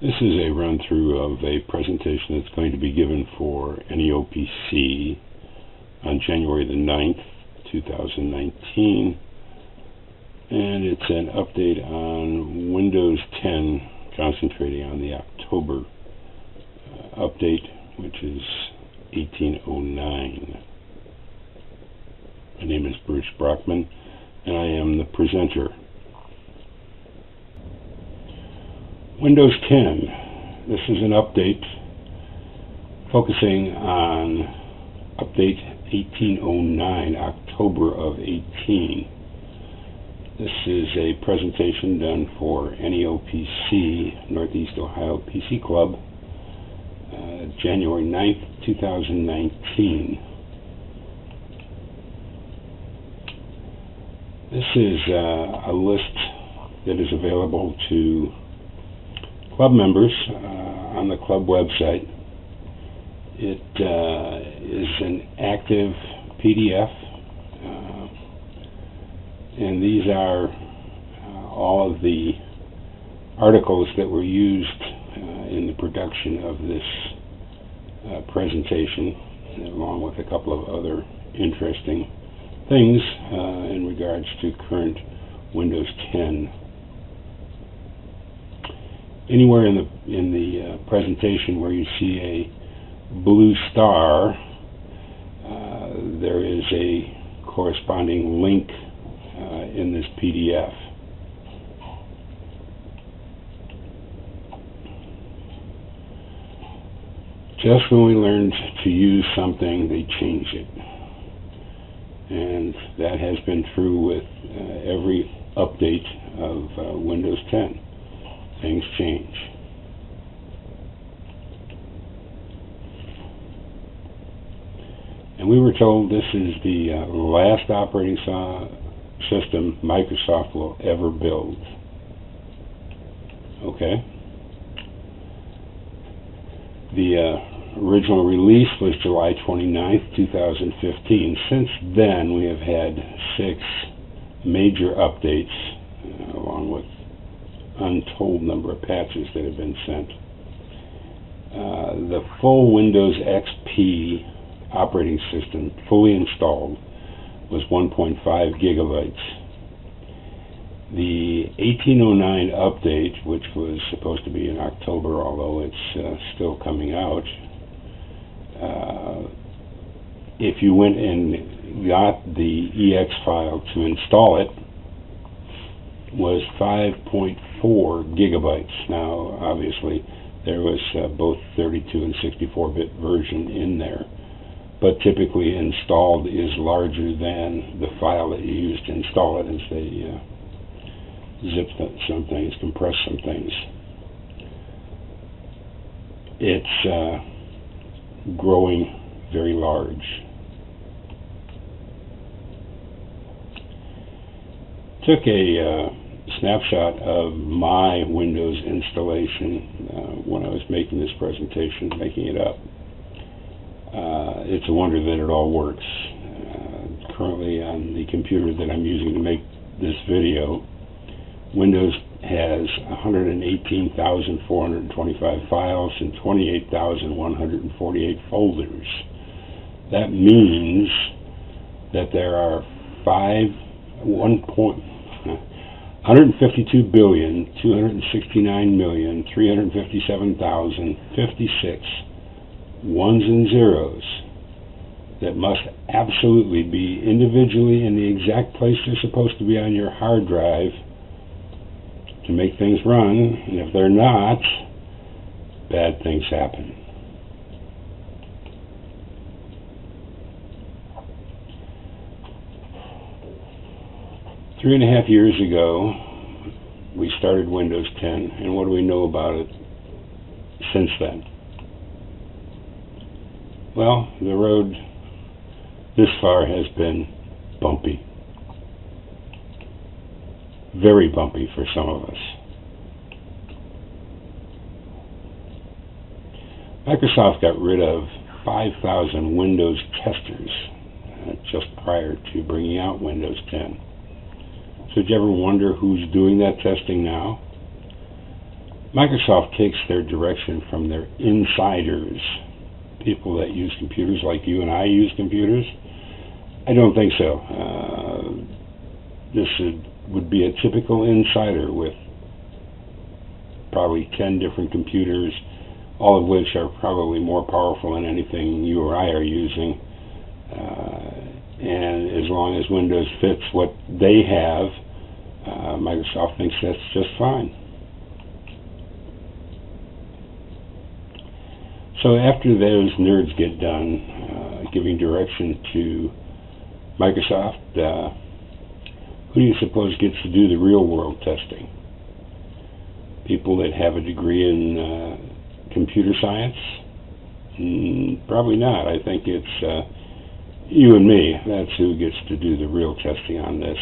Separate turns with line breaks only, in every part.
This is a run-through of a presentation that's going to be given for NEOPC on January the 9th, 2019, and it's an update on Windows 10, concentrating on the October update, which is 1809. My name is Bruce Brockman, and I am the presenter. Windows 10, this is an update focusing on update 1809, October of 18. This is a presentation done for NEOPC, Northeast Ohio PC Club, January 9th, 2019. This is a list that is available to club members on the club website. It is an active PDF, and these are all of the articles that were used in the production of this presentation, along with a couple of other interesting things in regards to current Windows 10. Anywhere in the presentation where you see a blue star, there is a corresponding link in this PDF. Just when we learned to use something, they change it. And that has been true with every update of Windows 10. Things change. And we were told this is the last operating system Microsoft will ever build. Okay. The original release was July 29th, 2015. Since then, we have had 6 major updates, along with untold number of patches that have been sent. The full Windows XP operating system, fully installed, was 1.5 gigabytes. The 1809 update, which was supposed to be in October, although it's still coming out, if you went and got the EX file to install it, was 5.4 gigabytes. Now, obviously, there was both 32 and 64-bit version in there, but typically installed is larger than the file that you used to install it, as they zip some things, compress some things. It's growing very large. Took a snapshot of my Windows installation when I was making this presentation, making it up. It's a wonder that it all works. Currently on the computer that I'm using to make this video, Windows has 118,425 files and 28,148 folders. That means that there are 152,269,357,056 ones and zeros that must absolutely be individually in the exact place they're supposed to be on your hard drive to make things run, and if they're not, bad things happen. Three and a half years ago, we started Windows 10, and what do we know about it since then? Well, the road this far has been bumpy. Very bumpy for some of us. Microsoft got rid of 5,000 Windows testers just prior to bringing out Windows 10. So did you ever wonder who's doing that testing now? Microsoft takes their direction from their insiders, people that use computers like you and I use computers. I don't think so. This would be a typical insider with probably 10 different computers, all of which are probably more powerful than anything you or I are using. And as long as Windows fits what they have, Microsoft thinks that's just fine. So after those nerds get done giving direction to Microsoft, who do you suppose gets to do the real world testing? People that have a degree in computer science? Probably not. I think it's you and me. That's who gets to do the real testing on this.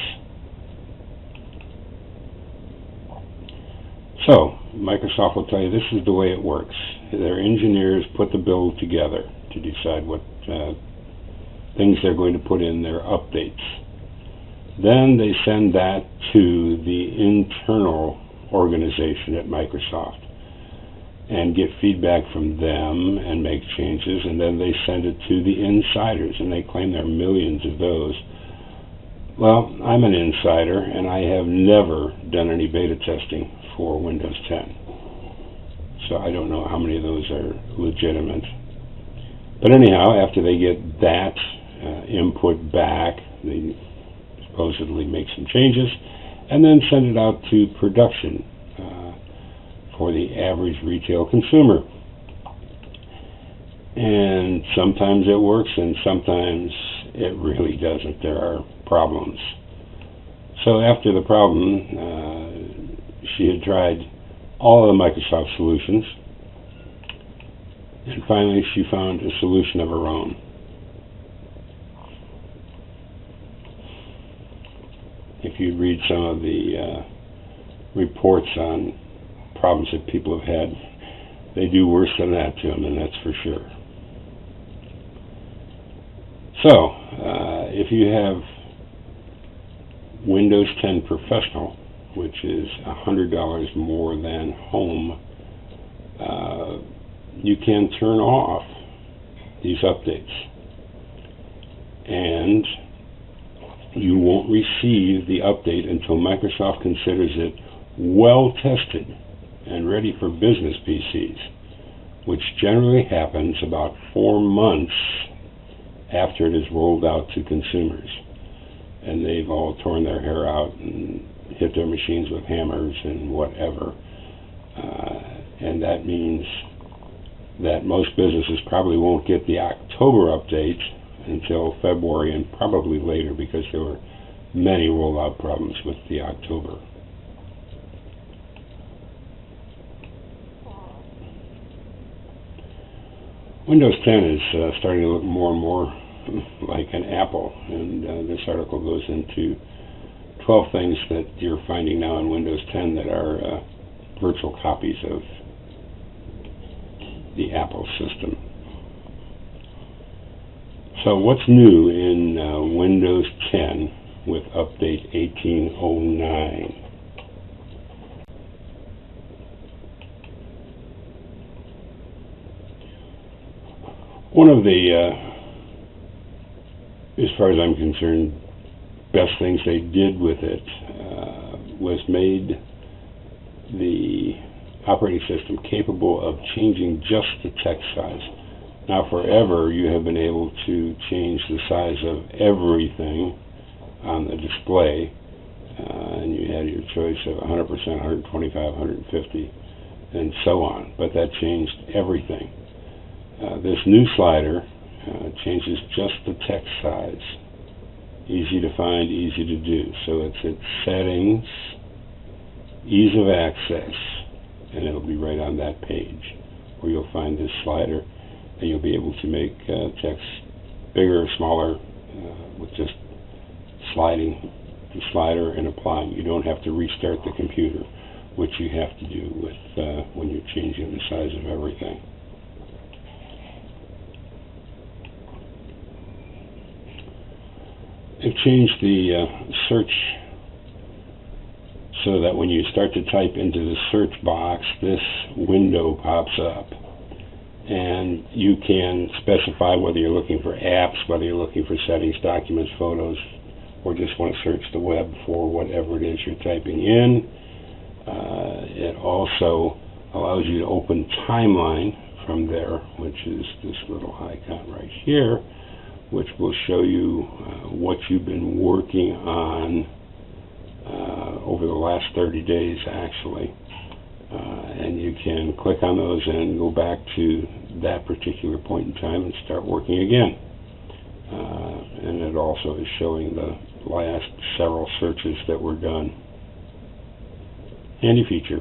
So, Microsoft will tell you this is the way it works. Their engineers put the build together to decide what things they're going to put in their updates. Then they send that to the internal organization at Microsoft and get feedback from them and make changes, and then they send it to the insiders, and they claim there are millions of those. Well, I'm an insider, and I have never done any beta testing for Windows 10. So I don't know how many of those are legitimate. But anyhow, after they get that input back, they supposedly make some changes, and then send it out to production for the average retail consumer. And sometimes it works, and sometimes it really doesn't. There are problems. So after the problem, she had tried all of the Microsoft solutions, and finally she found a solution of her own. If you read some of the reports on problems that people have had, they do worse than that to them, and that's for sure. So, if you have Windows 10 Professional, which is $100 more than Home, you can turn off these updates, and you won't receive the update until Microsoft considers it well tested and ready for business PCs, which generally happens about 4 months after it is rolled out to consumers. And they've all torn their hair out and hit their machines with hammers and whatever. And that means that most businesses probably won't get the October update until February and probably later, because there were many rollout problems with the October. Windows 10 is starting to look more and more like an Apple, and this article goes into 12 things that you're finding now in Windows 10 that are virtual copies of the Apple system. So what's new in Windows 10 with update 1809? One of the, as far as I'm concerned, best things they did with it was made the operating system capable of changing just the text size. Now, forever you have been able to change the size of everything on the display, and you had your choice of 100%, 125, 150, and so on. But that changed everything. This new slider changes just the text size. Easy to find, easy to do. So it's at Settings, Ease of Access, and it'll be right on that page where you'll find this slider, and you'll be able to make text bigger or smaller with just sliding the slider and applying. You don't have to restart the computer, which you have to do with when you're changing the size of everything. They've changed the search so that when you start to type into the search box, this window pops up. And you can specify whether you're looking for apps, whether you're looking for settings, documents, photos, or just want to search the web for whatever it is you're typing in. It also allows you to open timeline from there, which is this little icon right here, which will show you what you've been working on over the last 30 days, actually. And you can click on those and go back to that particular point in time and start working again. And it also is showing the last several searches that were done. Handy feature.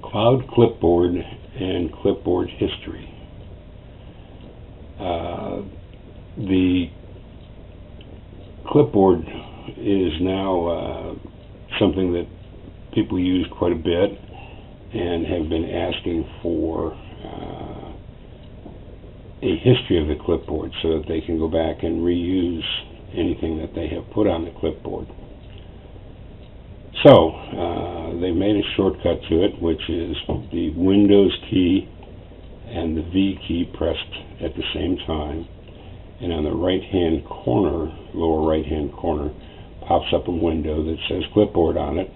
Cloud Clipboard and Clipboard History. The clipboard is now something that people use quite a bit and have been asking for a history of the clipboard so that they can go back and reuse anything that they have put on the clipboard. So they made a shortcut to it, which is the Windows key and the V key pressed at the same time, and on the right-hand corner, lower right-hand corner, pops up a window that says clipboard on it,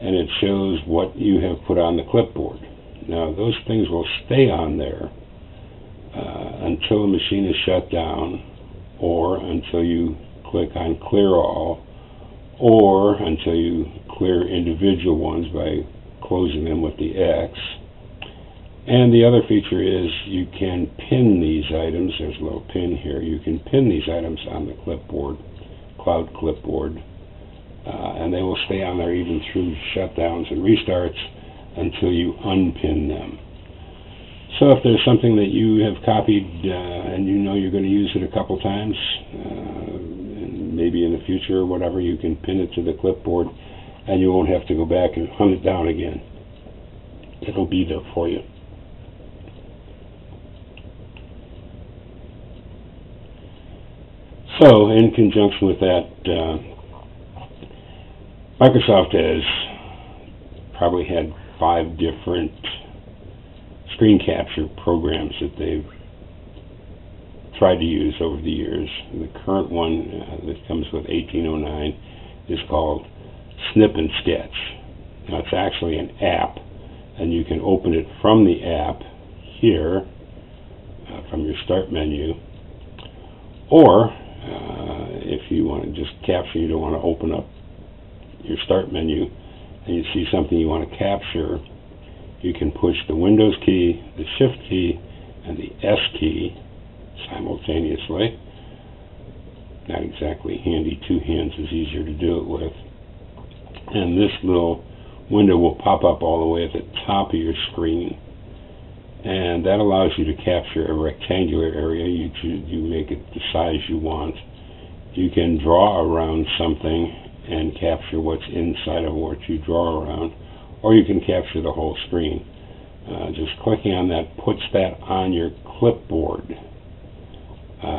and it shows what you have put on the clipboard. Now those things will stay on there until the machine is shut down, or until you click on clear all, or until you clear individual ones by closing them with the X. And the other feature is you can pin these items. There's a little pin here. You can pin these items on the clipboard, Cloud Clipboard, and they will stay on there even through shutdowns and restarts until you unpin them. So if there's something that you have copied and you know you're going to use it a couple times, and maybe in the future or whatever, you can pin it to the clipboard and you won't have to go back and hunt it down again. It'll be there for you. So, in conjunction with that, Microsoft has probably had 5 different screen capture programs that they've tried to use over the years. The current one that comes with 1809 is called Snip and Sketch. Now, it's actually an app, and you can open it from the app here, from your Start menu, or if you want to just capture, you don't want to open up your Start menu, and you see something you want to capture, you can push the Windows key, the Shift key, and the S key simultaneously. Not exactly handy, 2 hands is easier to do it with. And this little window will pop up all the way at the top of your screen, and that allows you to capture a rectangular area. You make it the size you want. You can draw around something and capture what's inside of what you draw around, or you can capture the whole screen. Just clicking on that puts that on your clipboard.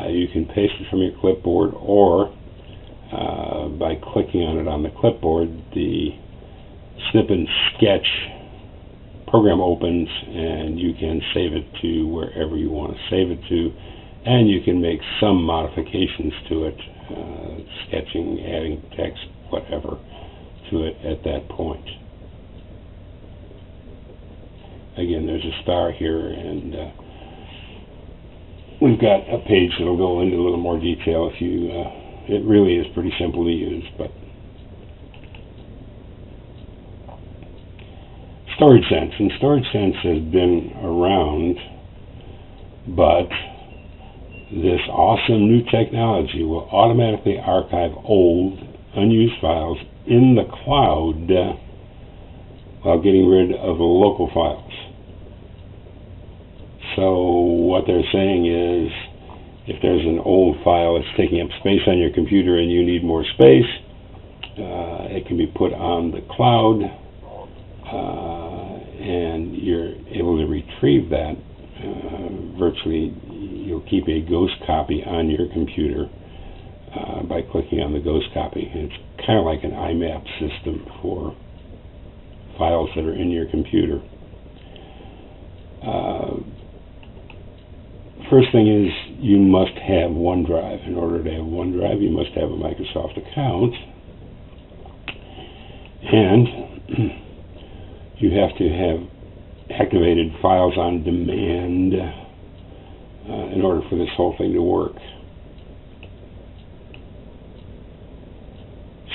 You can paste it from your clipboard, or by clicking on it on the clipboard, the Snip and Sketch program opens, and you can save it to wherever you want to save it to, and you can make some modifications to it, sketching, adding text, whatever, to it at that point. Again, there's a star here, and we've got a page that will go into a little more detail if you, it really is pretty simple to use, but StorageSense. And StorageSense has been around, but this awesome new technology will automatically archive old, unused files in the cloud while getting rid of the local files. So what they're saying is, if there's an old file that's taking up space on your computer and you need more space, it can be put on the cloud, and you're able to retrieve that. Virtually, you'll keep a ghost copy on your computer, by clicking on the ghost copy. And it's kind of like an IMAP system for files that are in your computer. First thing is you must have OneDrive. In order to have OneDrive, you must have a Microsoft account, and you have to have activated files on demand in order for this whole thing to work.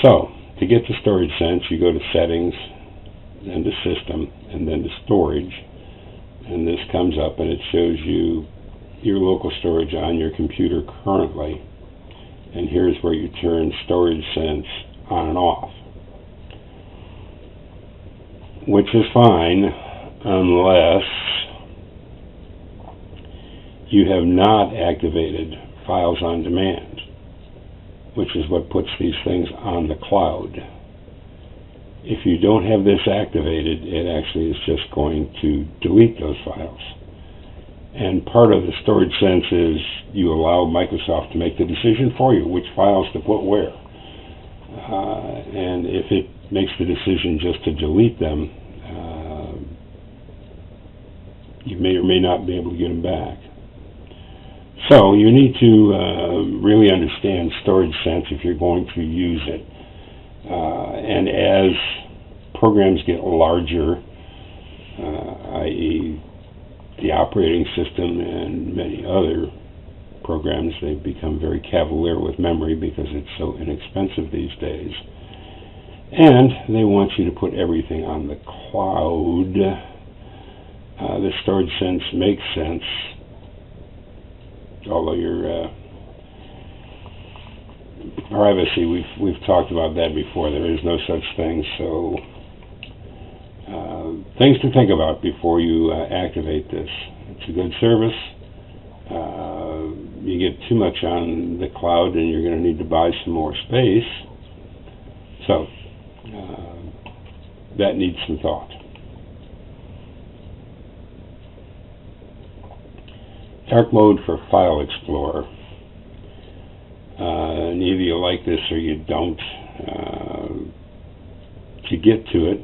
So, to get to Storage Sense, you go to Settings, then to System, and then to Storage, and this comes up and it shows you your local storage on your computer currently, and here's where you turn Storage Sense on and off, which is fine unless you have not activated Files on Demand, which is what puts these things on the cloud. If you don't have this activated, it actually is just going to delete those files. And part of the Storage Sense is you allow Microsoft to make the decision for you, which files to put where. And if it makes the decision just to delete them, you may or may not be able to get them back. So you need to really understand Storage Sense if you're going to use it. And as programs get larger, i.e. the operating system and many other programs, they've become very cavalier with memory because it's so inexpensive these days. And they want you to put everything on the cloud. The Storage Sense makes sense, although your privacy, we've talked about that before. There is no such thing, so things to think about before you activate this. It's a good service. You get too much on the cloud and you're going to need to buy some more space. So that needs some thought. Dark mode for File Explorer. And either you like this or you don't. To get to it,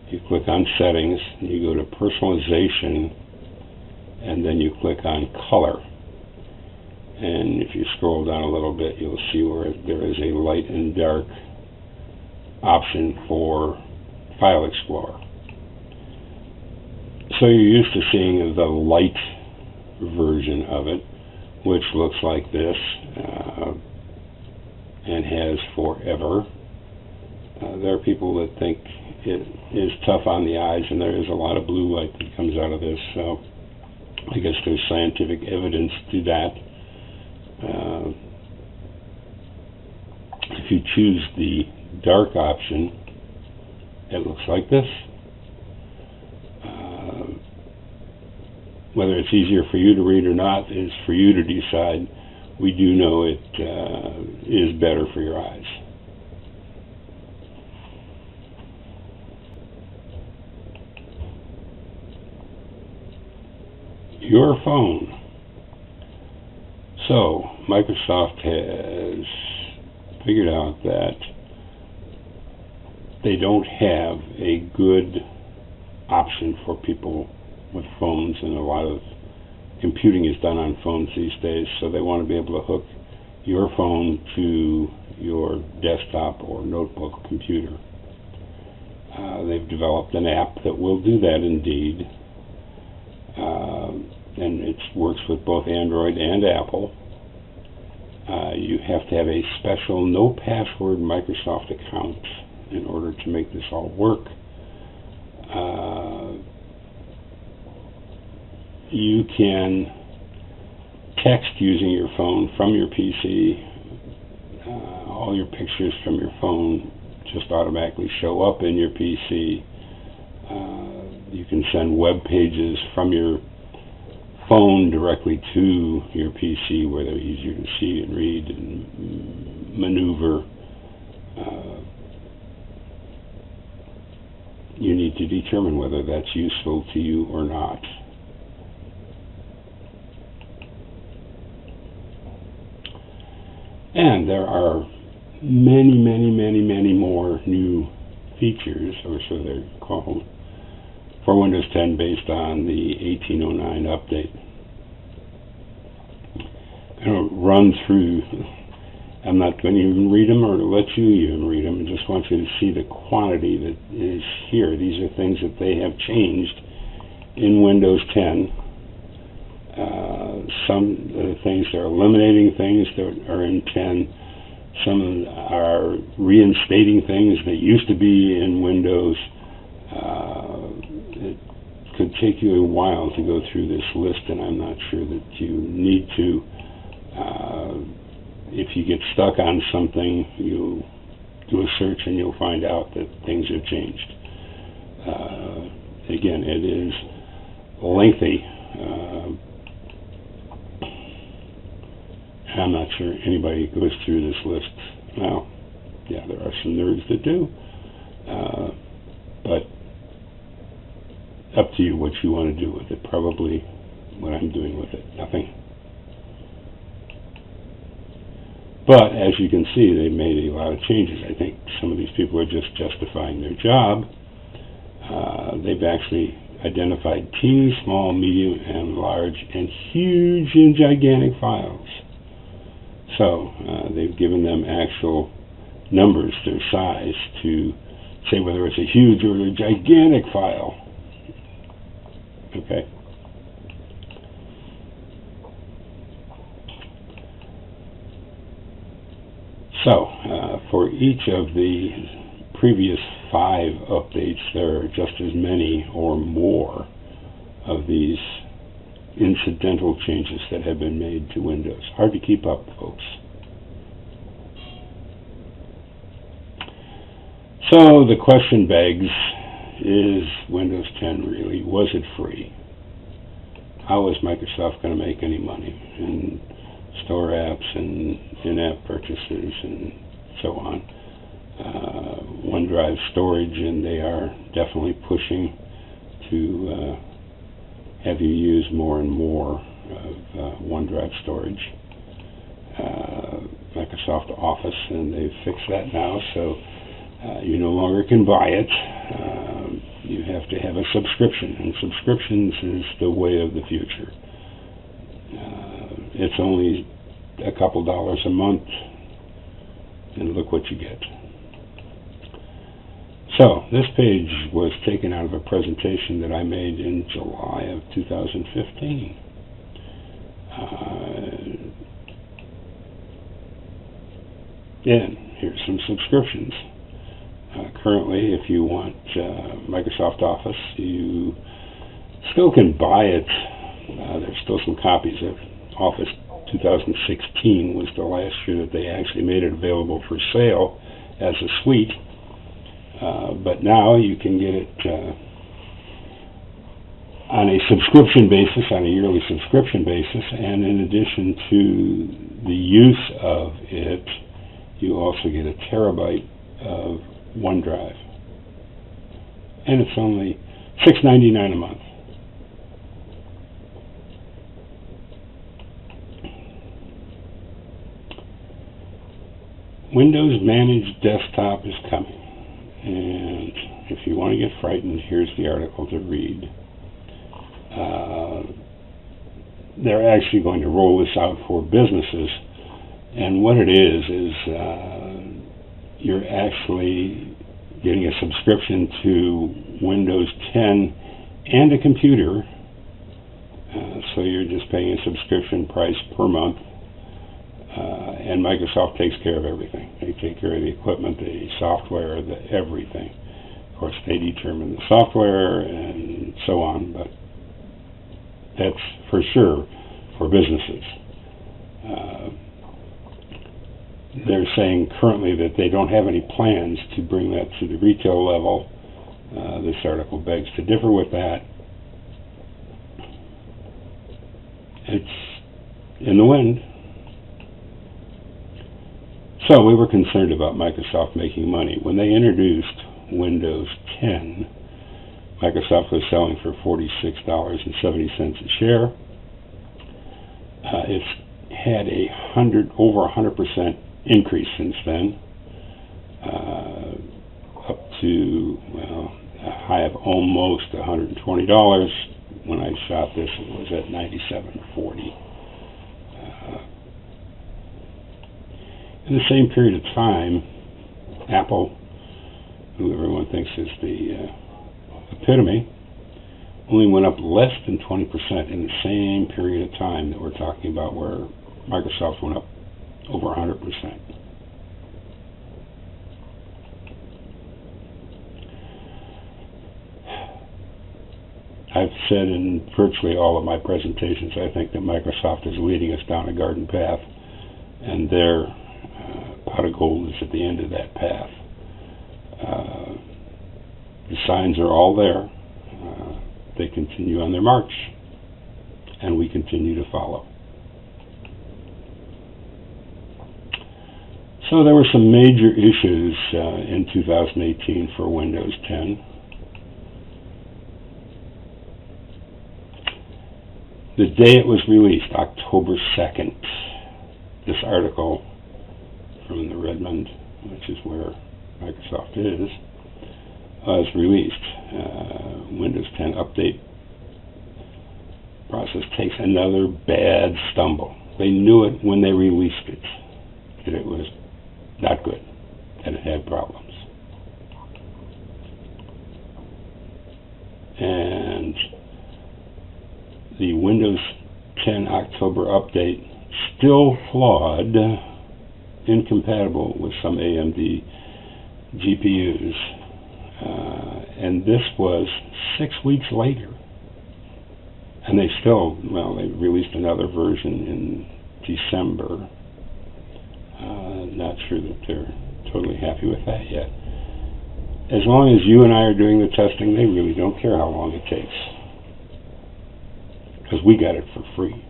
you click on Settings, and you go to Personalization, and then you click on Color. And if you scroll down a little bit, you'll see where there is a light and dark option for File Explorer. So you're used to seeing the light version of it, which looks like this and has forever. There are people that think it is tough on the eyes, and there is a lot of blue light that comes out of this, so I guess there's scientific evidence to that. If you choose the dark option, it looks like this. Whether it's easier for you to read or not is for you to decide. We do know it is better for your eyes. Your phone. So, Microsoft has figured out that they don't have a good option for people with phones, and a lot of computing is done on phones these days, so they want to be able to hook your phone to your desktop or notebook computer. They've developed an app that will do that indeed, and it works with both Android and Apple. You have to have a special no password Microsoft account in order to make this all work. You can text using your phone from your PC. All your pictures from your phone just automatically show up in your PC. You can send web pages from your phone directly to your PC where they're easier to see and read and maneuver. You need to determine whether that's useful to you or not. there are many, many, many, many more new features, or so they're called, for Windows 10 based on the 1809 update. I'm going to run through. I'm not going to even read them or let you even read them. I just want you to see the quantity that is here. These are things that they have changed in Windows 10. Some things they're eliminating things that are in 10. Some are reinstating things that used to be in Windows. It could take you a while to go through this list, and I'm not sure that you need to. If you get stuck on something, you do a search and you'll find out that things have changed. Again, it is lengthy. I'm not sure anybody goes through this list. Well, yeah, there are some nerds that do. But up to you what you want to do with it. Probably what I'm doing with it. Nothing. But as you can see, they made a lot of changes. I think some of these people are just justifying their job. They've actually identified teeny, small, medium, and large, and huge and gigantic files. So they've given them actual numbers, their size, to say whether it's a huge or a gigantic file. Okay. So, for each of the previous 5 updates, there are just as many or more of these incidental changes that have been made to Windows. Hard to keep up, folks. So, the question begs, is Windows 10 really, was it free? How is Microsoft going to make any money? And store apps and in-app purchases and so on. OneDrive storage, and they are definitely pushing to have you use more and more of OneDrive storage. Microsoft Office, and they've fixed that now, so you no longer can buy it. You have to have a subscription, and subscriptions is the way of the future. It's only a couple dollars a month, and look what you get. So, this page was taken out of a presentation that I made in July of 2015. And here's some subscriptions. Currently, if you want Microsoft Office, you still can buy it. There's still some copies of Office 2016 was the last year that they actually made it available for sale as a suite. But now you can get it on a subscription basis, on a yearly subscription basis, and in addition to the use of it, you also get a terabyte of OneDrive. And it's only $6.99 a month. Windows Managed Desktop is coming, and if you want to get frightened, here's the article to read. They're actually going to roll this out for businesses, and what it is you're actually getting a subscription to Windows 10 and a computer, so you're just paying a subscription price per month. And Microsoft takes care of everything. They take care of the equipment, the software, the everything. Of course, they determine the software and so on, but that's for sure for businesses. They're saying currently that they don't have any plans to bring that to the retail level. This article begs to differ with that. It's in the wind. So we were concerned about Microsoft making money. When they introduced Windows 10, Microsoft was selling for $46.70 a share. It's had over 100% increased since then, up to, well, a high of almost $120. When I shot this, it was at $97.40. In the same period of time, Apple, who everyone thinks is the epitome, only went up less than 20% in the same period of time that we're talking about, where Microsoft went up over 100%. I've said in virtually all of my presentations, I think that Microsoft is leading us down a garden path, and their pot of gold is at the end of that path. The signs are all there. They continue on their march, and we continue to follow. So there were some major issues in 2018 for Windows 10. The day it was released, October 2nd, this article from the Redmond, which is where Microsoft is, was released. Windows 10 update process takes another bad stumble. They knew it when they released it, that it was not good, that it had problems. And the Windows 10 October update, still flawed, incompatible with some AMD GPUs. And this was 6 weeks later. And they still, well, they released another version in December. Not sure that they're totally happy with that yet. As long as you and I are doing the testing, they really don't care how long it takes. Because we got it for free.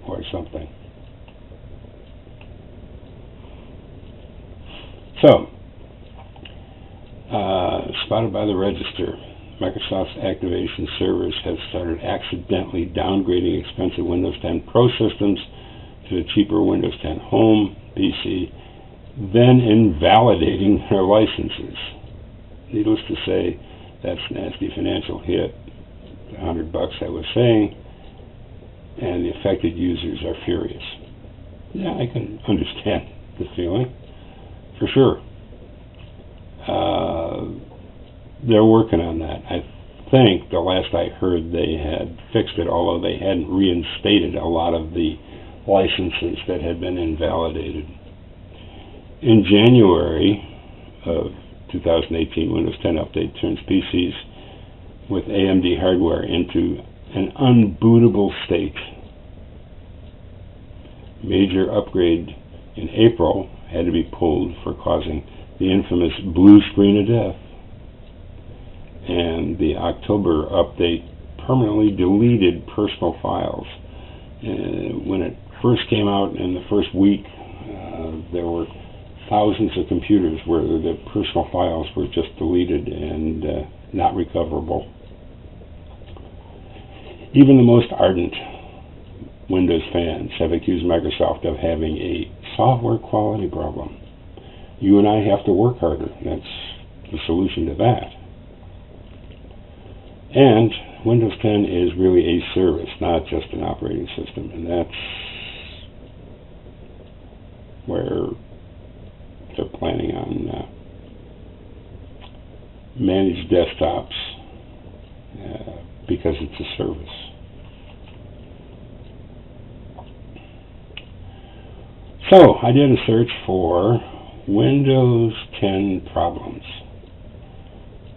Or something. So, spotted by the Register, Microsoft's activation servers have started accidentally downgrading expensive Windows 10 Pro systems to a cheaper Windows 10 Home PC, then invalidating their licenses. Needless to say, that's a nasty financial hit. The $100 I was saying, and the affected users are furious. Yeah, I can understand the feeling, for sure. They're working on that. I think the last I heard they had fixed it, although they hadn't reinstated a lot of the licenses that had been invalidated. In January of 2018, Windows 10 update turns PCs with AMD hardware into an unbootable state. Major upgrade in April had to be pulled for causing the infamous blue screen of death. And the October update permanently deleted personal files. When it first came out in the first week, there were thousands of computers where the personal files were just deleted and not recoverable. Even the most ardent Windows fans have accused Microsoft of having a software quality problem. You and I have to work harder. That's the solution to that. And Windows 10 is really a service, not just an operating system. And that's where they're planning on managed desktops because it's a service. So I did a search for Windows 10 problems.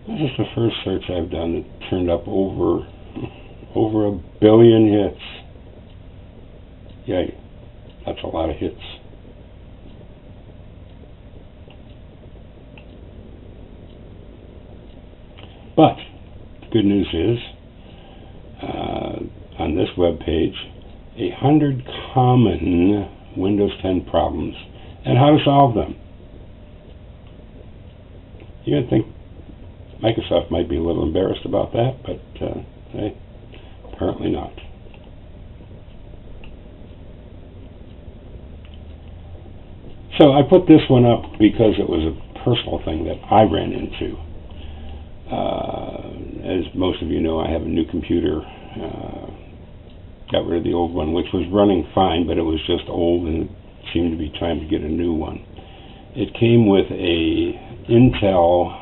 This is the first search I've done that turned up over 1 billion hits. Yay, that's a lot of hits. But the good news is, on this web page, 100 common Windows 10 problems and how to solve them. You'd think Microsoft might be a little embarrassed about that, but hey, apparently not. So I put this one up because it was a personal thing that I ran into. As most of you know, I have a new computer. Got rid of the old one, which was running fine, but it was just old and it seemed to be time to get a new one. It came with a Intel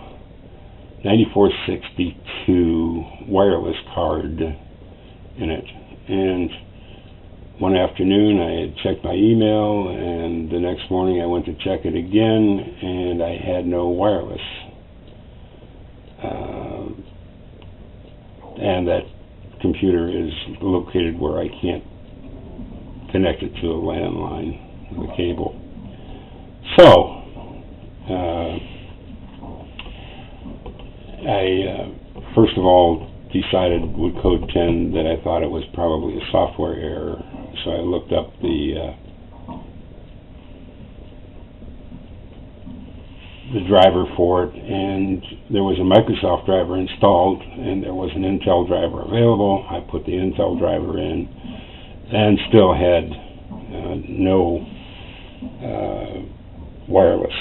9462 wireless card in it. And one afternoon I had checked my email, and the next morning I went to check it again, and I had no wireless. And that computer is located where I can't connect it to a landline with a cable. So, I first of all decided with code 10 that I thought it was probably a software error. So I looked up the driver for it, and there was a Microsoft driver installed, and there was an Intel driver available. I put the Intel driver in, and still had no wireless.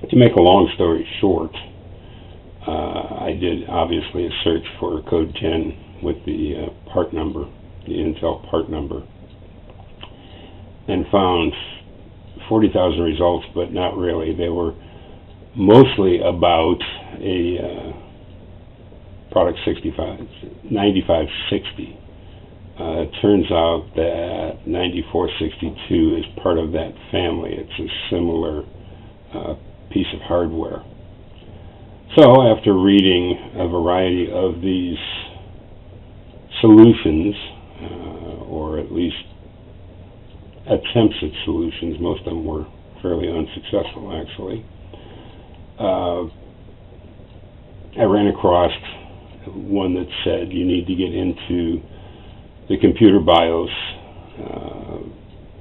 To make a long story short, I did obviously a search for code 10 with the part number, the Intel part number, and found 40,000 results, but not really. They were mostly about a product 9560. It turns out that 9462 is part of that family. It's a similar piece of hardware. So after reading a variety of these solutions, or at least attempts at solutions, most of them were fairly unsuccessful actually, I ran across one that said you need to get into the computer BIOS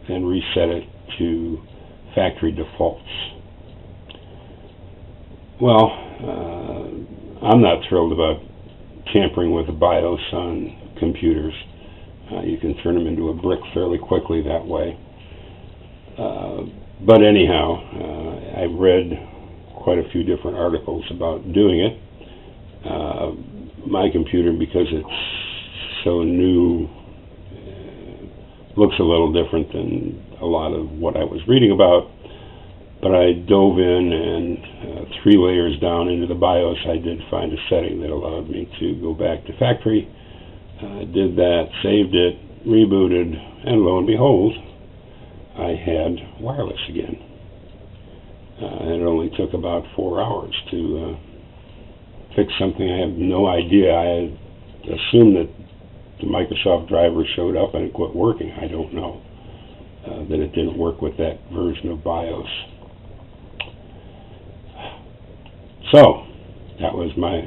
and reset it to factory defaults. Well, I'm not thrilled about tampering with the BIOS on computers. You can turn them into a brick fairly quickly that way. But anyhow, I read quite a few different articles about doing it. My computer, because it's so new, looks a little different than a lot of what I was reading about. But I dove in, and 3 layers down into the BIOS, I did find a setting that allowed me to go back to factory. Did that, saved it, rebooted, and lo and behold, I had wireless again. And it only took about 4 hours to fix something I have no idea. I had assumed that the Microsoft driver showed up and it quit working. I don't know. That it didn't work with that version of BIOS. So, that was my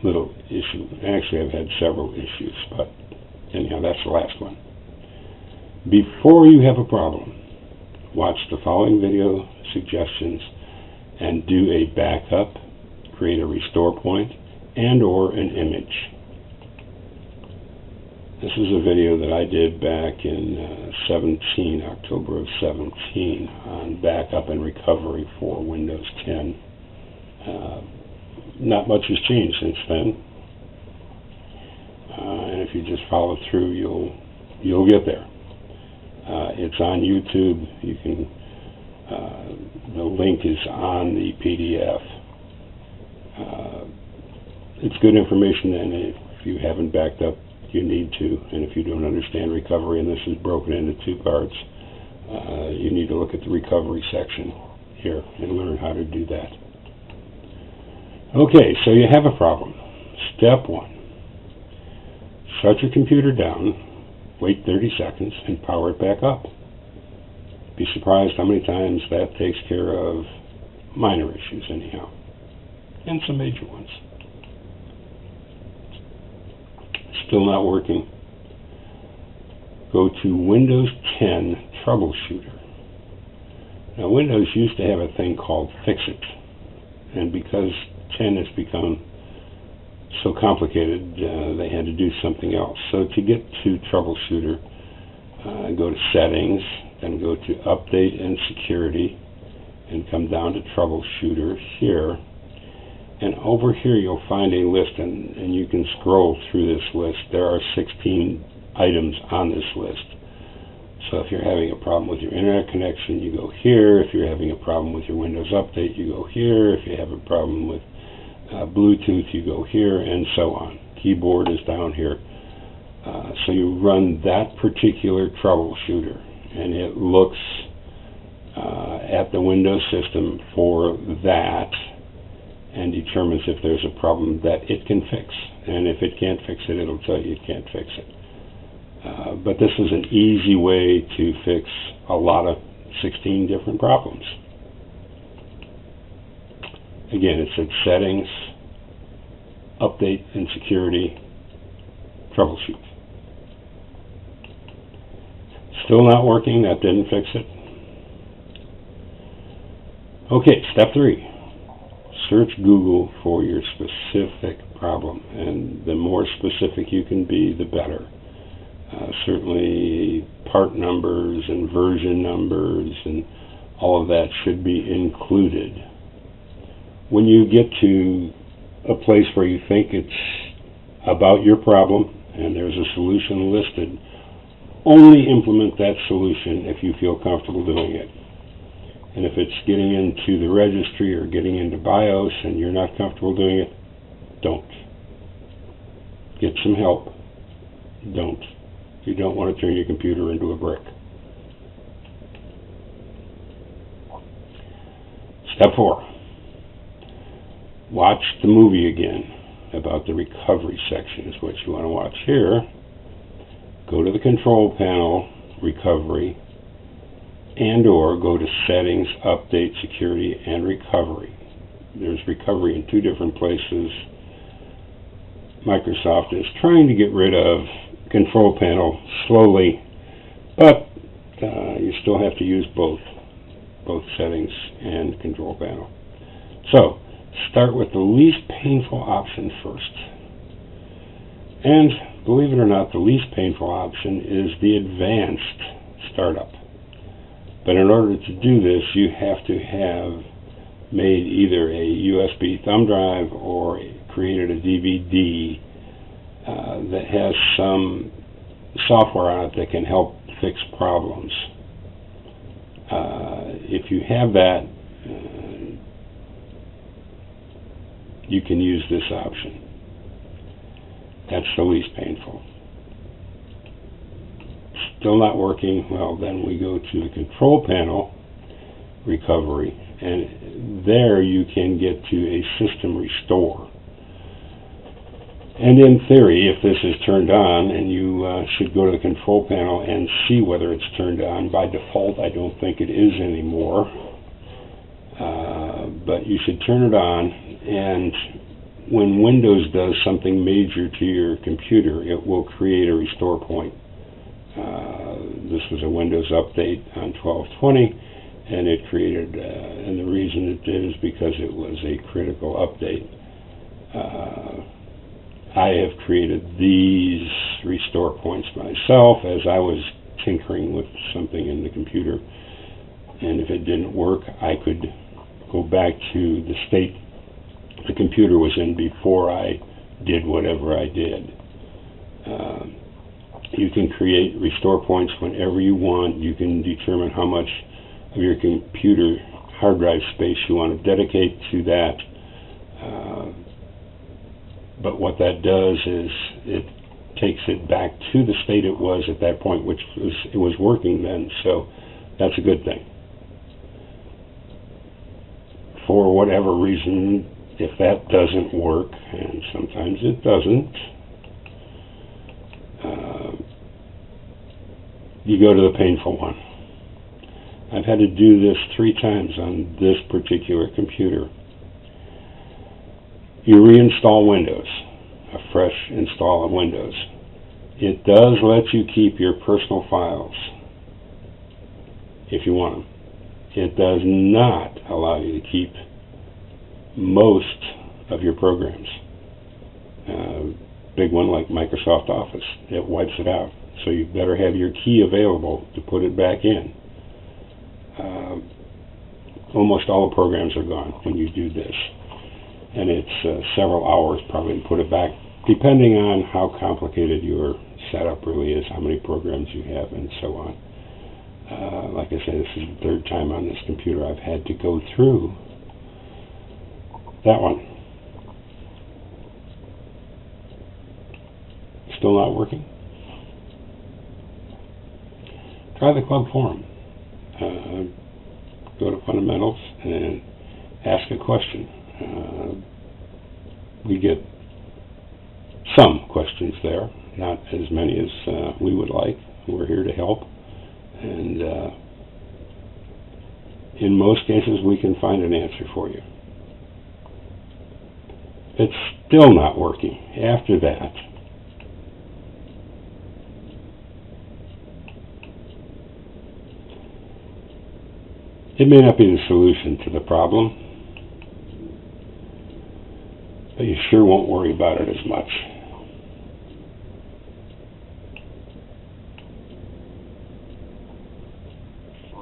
little issue. Actually, I've had several issues, but anyhow, that's the last one. Before you have a problem, watch the following video suggestions and do a backup, create a restore point, and or an image. This is a video that I did back in October of 17, on backup and recovery for Windows 10. Not much has changed since then, and if you just follow through, you'll get there. It's on YouTube. You can. The link is on the PDF. It's good information, and if you haven't backed up, you need to, and if you don't understand recovery, and this is broken into 2 parts, you need to look at the recovery section here and learn how to do that. Okay, so you have a problem. Step 1. Shut your computer down, wait 30 seconds, and power it back up. Be surprised how many times that takes care of minor issues anyhow, and some major ones. Still not working. Go to Windows 10 Troubleshooter. Now, Windows used to have a thing called Fix-It, and because 10 has become so complicated, they had to do something else. So to get to Troubleshooter, go to Settings, then go to Update and Security, and come down to Troubleshooter here. And over here you'll find a list, and you can scroll through this list. There are 16 items on this list. So if you're having a problem with your internet connection, you go here. If you're having a problem with your Windows Update, you go here. If you have a problem with Bluetooth, you go here, and so on. Keyboard is down here. So you run that particular troubleshooter, and it looks at the Windows system for that and determines if there's a problem that it can fix. And if it can't fix it, it'll tell you it can't fix it. But this is an easy way to fix a lot of 16 different problems. Again, it's at Settings, Update and Security, Troubleshoot. Still not working, that didn't fix it. Okay, step 3. Search Google for your specific problem, and the more specific you can be, the better. Certainly part numbers and version numbers and all of that should be included. When you get to a place where you think it's about your problem and there's a solution listed, only implement that solution if you feel comfortable doing it. And if it's getting into the registry or getting into BIOS and you're not comfortable doing it, don't. Get some help. Don't. You don't want to turn your computer into a brick. Step 4. Watch the movie again about the recovery section is what you want to watch here. Go to the control panel, Recovery, and or go to Settings, Update, Security, and Recovery. There's recovery in 2 different places. Microsoft is trying to get rid of control panel slowly, but you still have to use both Settings and control panel. So start with the least painful option first. And believe it or not, the least painful option is the advanced startup. But in order to do this, you have to have made either a USB thumb drive or created a DVD that has some software on it that can help fix problems. If you have that, you can use this option. That's the least painful. Still not working? Well, then we go to the control panel, Recovery, and there you can get to a system restore. And in theory, if this is turned on, and you should go to the control panel and see whether it's turned on. By default, I don't think it is anymore. But you should turn it on, and when Windows does something major to your computer, it will create a restore point. This was a Windows update on 12/20, and it created, and the reason it did is because it was a critical update. I have created these restore points myself as I was tinkering with something in the computer, and if it didn't work, I could go back to the state the computer was in before I did whatever I did. You can create restore points whenever you want. You can determine how much of your computer hard drive space you want to dedicate to that. But what that does is it takes it back to the state it was at that point, which was, it was working then, so that's a good thing. For whatever reason, if that doesn't work, and sometimes it doesn't, you go to the painful one. I've had to do this 3 times on this particular computer. You reinstall Windows, a fresh install of Windows. It does let you keep your personal files if you want them. It does not allow you to keep most of your programs. Big one like Microsoft Office, it wipes it out. So you better have your key available to put it back in. Almost all the programs are gone when you do this. And it's several hours probably to put it back, depending on how complicated your setup really is, how many programs you have, and so on. Like I said, this is the third time on this computer I've had to go through that one. Still not working? Try the club forum. Go to fundamentals and ask a question. We get some questions there, not as many as we would like. We're here to help, and in most cases we can find an answer for you. It's still not working after that. It may not be the solution to the problem, but you sure won't worry about it as much.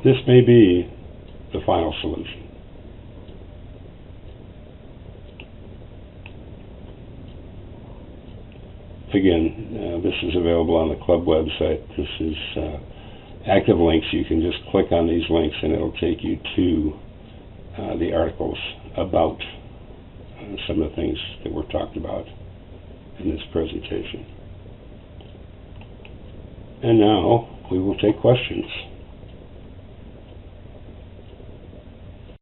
This may be the final solution. Again, this is available on the club website. This is active links. You can just click on these links and it'll take you to the articles about some of the things that were talked about in this presentation. And now we will take questions.